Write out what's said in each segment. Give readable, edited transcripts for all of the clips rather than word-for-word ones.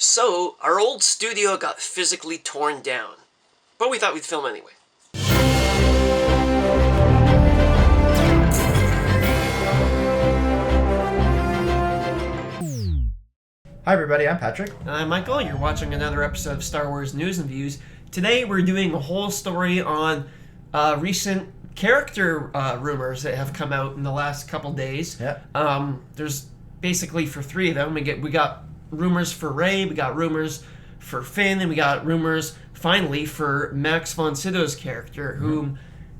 So, our old studio got physically torn down, but we thought we'd film anyway. Hi everybody, I'm Patrick. And I'm Michael. You're watching another episode of Star Wars News and Views. Today we're doing a whole story on recent character rumors that have come out in the last couple days. Yeah. There's basically for three of them. We got rumors for Rey, we got rumors for Finn, and we got rumors finally for Max Von Sydow's character, who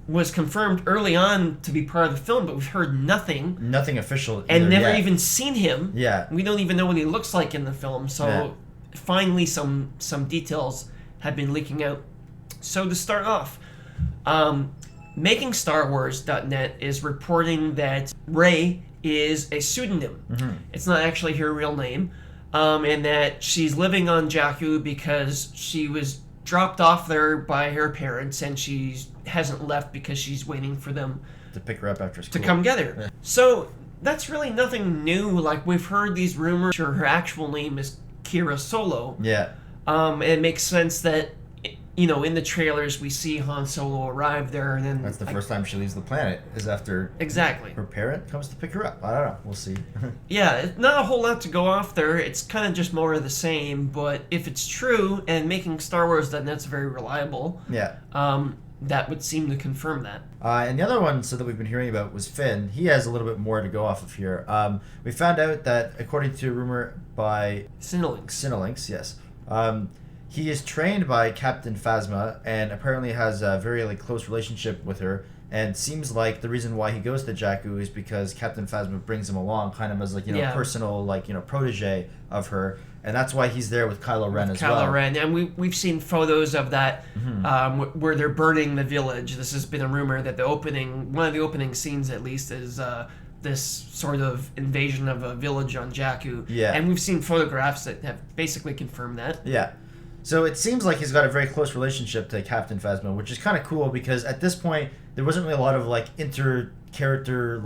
was confirmed early on to be part of the film, but we've heard nothing. Nothing official. And never yet. even seen him. Yeah. We don't even know what he looks like in the film, so finally some details have been leaking out. So to start off, MakingStarWars.net is reporting that Rey is a pseudonym. It's not actually her real name, and that she's living on Jakku because she was dropped off there by her parents, and she hasn't left because she's waiting for them to pick her up after school. to come get her. Yeah. So that's really nothing new. Like, we've heard these rumors. Sure, her actual name is Kira Solo. Yeah. And it makes sense that, you know, in the trailers we see Han Solo arrive there, and then That's the first time she leaves the planet, is after exactly her parent comes to pick her up. I don't know. We'll see. Yeah, not a whole lot to go off there. It's kind of just more of the same, but if it's true, and Making Star Wars, then that's very reliable. Yeah. That would seem to confirm that. And the other one that we've been hearing about was Finn. He has a little bit more to go off of here. We found out that, according to a rumor by Cinelinx, yes. He is trained by Captain Phasma and apparently has a very close relationship with her, and seems like the reason why he goes to Jakku is because Captain Phasma brings him along kind of as personal protege of her, and that's why he's there with Kylo Ren as well. Kylo Ren, and we've seen photos of that where they're burning the village. This has been a rumor that one of the opening scenes at least is this sort of invasion of a village on Jakku. Yeah. And we've seen photographs that have basically confirmed that. Yeah. So it seems like he's got a very close relationship to Captain Phasma, which is kind of cool because at this point there wasn't really a lot of inter-character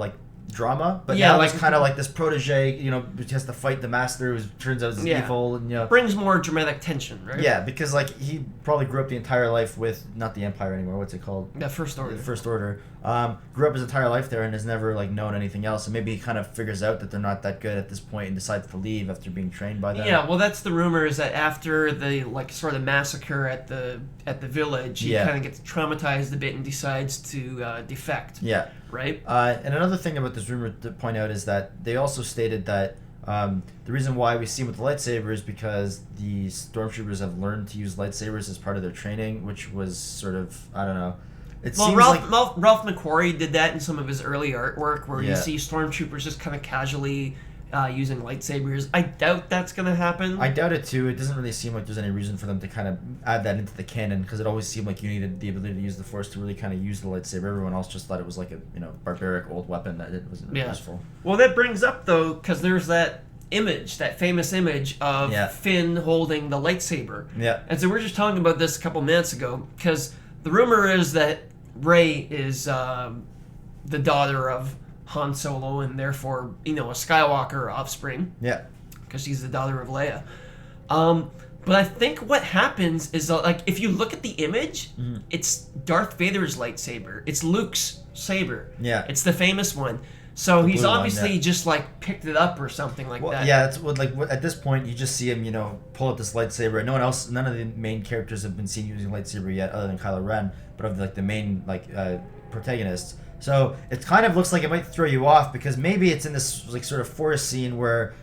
drama, but now it's kind of this protege, who has to fight the master who turns out is evil, and brings more dramatic tension, right? Yeah, because he probably grew up the entire life with not the Empire anymore. What's it called? The First Order. The First Order. Grew up his entire life there and has never known anything else, and maybe he kind of figures out that they're not that good at this point and decides to leave after being trained by them. Yeah, well, that's the rumor, is that after the sort of massacre at the village, he kind of gets traumatized a bit and decides to defect. Yeah. Right? And another thing about this rumor to point out is that they also stated that the reason why we see him with the lightsaber is because the stormtroopers have learned to use lightsabers as part of their training, which was sort of, I don't know. Ralph McQuarrie did that in some of his early artwork, where you see stormtroopers just kind of casually using lightsabers. I doubt that's going to happen. I doubt it too. It doesn't really seem like there's any reason for them to kind of add that into the canon, because it always seemed like you needed the ability to use the Force to really kind of use the lightsaber. Everyone else just thought it was like a barbaric old weapon that it wasn't useful. Well, that brings up, though, because there's that famous image of Finn holding the lightsaber. Yeah. And so we were just talking about this a couple minutes ago, because the rumor is that Rey is the daughter of Han Solo, and therefore, a Skywalker offspring. Yeah. Because she's the daughter of Leia. But I think what happens is, if you look at the image, it's Darth Vader's lightsaber. It's Luke's saber. Yeah. It's the famous one. So he's obviously just picked it up or something that. Yeah, it's at this point you just see him, pull out this lightsaber. None of the main characters have been seen using lightsaber yet, other than Kylo Ren, but of the main protagonists. So it kind of looks like it might throw you off, because maybe it's in this sort of forest scene where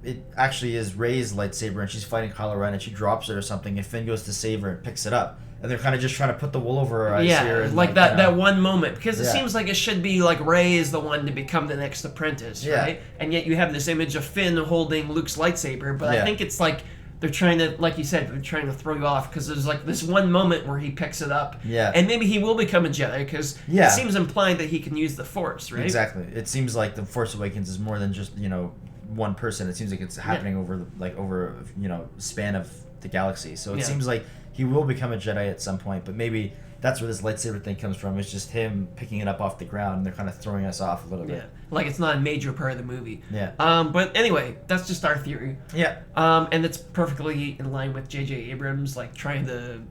it actually is Rey's lightsaber and she's fighting Kylo Ren and she drops it or something, and Finn goes to save her and picks it up. And they're kind of just trying to put the wool over her eyes here. And that one moment. Because it seems like it should be Rey is the one to become the next apprentice, right? And yet you have this image of Finn holding Luke's lightsaber. But I think it's they're trying to, like you said, they're trying to throw you off, because there's this one moment where he picks it up. Yeah. And maybe he will become a Jedi, because it seems implied that he can use the Force, right? Exactly. It seems like the Force Awakens is more than just, one person. It seems like it's happening over span of the galaxy. So it seems like he will become a Jedi at some point, but maybe that's where this lightsaber thing comes from. It's just him picking it up off the ground, and they're kind of throwing us off a little bit. Like it's not a major part of the movie. Yeah. But anyway, that's just our theory. Yeah. And it's perfectly in line with J.J. Abrams, like trying to,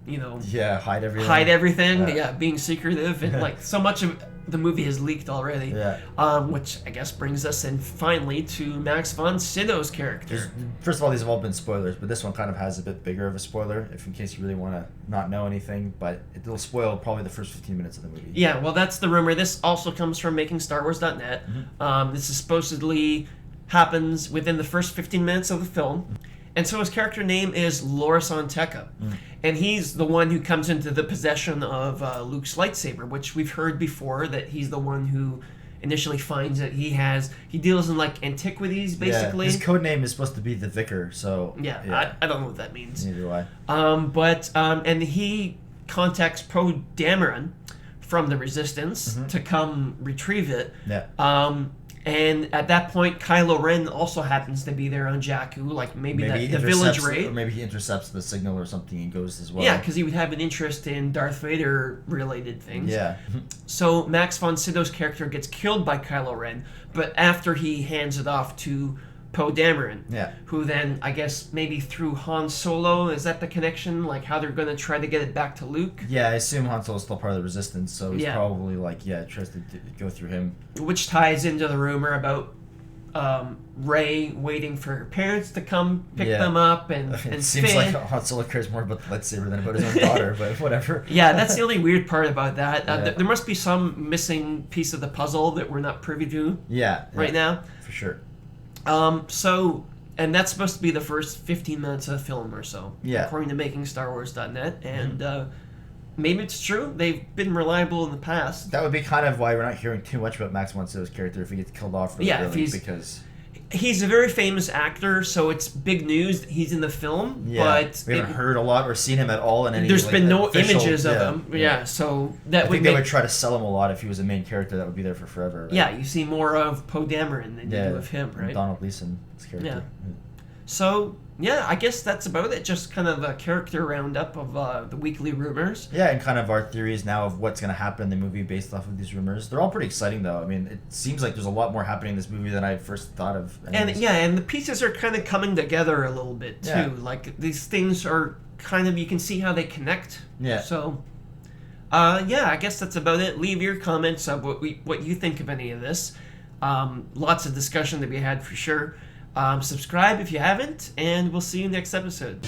hide everything. Being secretive, and like so much of the movie has leaked already. Yeah. Which I guess brings us in finally to Max Von Sydow's character. First of all, these have all been spoilers, but this one kind of has a bit bigger of a spoiler, if in case you really want to not know anything. But it'll spoil probably the first 15 minutes of the movie. Yeah, well, that's the rumor. This also comes from MakingStarWars.net. This is supposedly happens within the first 15 minutes of the film. And so his character name is Loras Ontekka. And he's the one who comes into the possession of Luke's lightsaber, which we've heard before that he's the one who initially finds it. He deals in like antiquities, basically. His code name is supposed to be the Vicar, so... Yeah. I don't know what that means. Neither do I. And he contacts Poe Dameron from the Resistance to come retrieve it. Yeah. And at that point, Kylo Ren also happens to be there on Jakku, like maybe the village raid. Or maybe he intercepts the signal or something and goes as well. Yeah, because he would have an interest in Darth Vader-related things. Yeah. So Max Von Sydow's character gets killed by Kylo Ren, but after he hands it off to Poe Dameron, who then, I guess, maybe through Han Solo, is that the connection? Like how they're going to try to get it back to Luke? Yeah, I assume Han Solo's still part of the Resistance, so he's probably tries to go through him. Which ties into the rumor about Rey waiting for her parents to come pick them up, and it seems Finn. like Han Solo cares more about the lightsaber than about his own daughter, but whatever. Yeah, that's the only weird part about that. There must be some missing piece of the puzzle that we're not privy to right now. For sure. And that's supposed to be the first 15 minutes of the film or so, according to MakingStarWars.net, and maybe it's true. They've been reliable in the past. That would be kind of why we're not hearing too much about Max Von Sydow's character if he gets killed off really early, because... He's a very famous actor, so it's big news that he's in the film. Yeah, but we haven't heard a lot or seen him at all in any. There's been no official, images of him. Yeah, so that I think they would try to sell him a lot if he was a main character that would be there for forever. Right? Yeah, you see more of Poe Dameron than you do of him, right? Donald Gleason's character. Yeah. So, I guess that's about it. Just kind of a character roundup of the weekly rumors. Yeah, and kind of our theories now of what's going to happen in the movie based off of these rumors. They're all pretty exciting, though. I mean, it seems like there's a lot more happening in this movie than I first thought of. And the pieces are kind of coming together a little bit, too. Yeah. Like, these things are kind of, you can see how they connect. Yeah. So, I guess that's about it. Leave your comments of what you think of any of this. Lots of discussion to be had for sure. Subscribe if you haven't, and we'll see you next episode.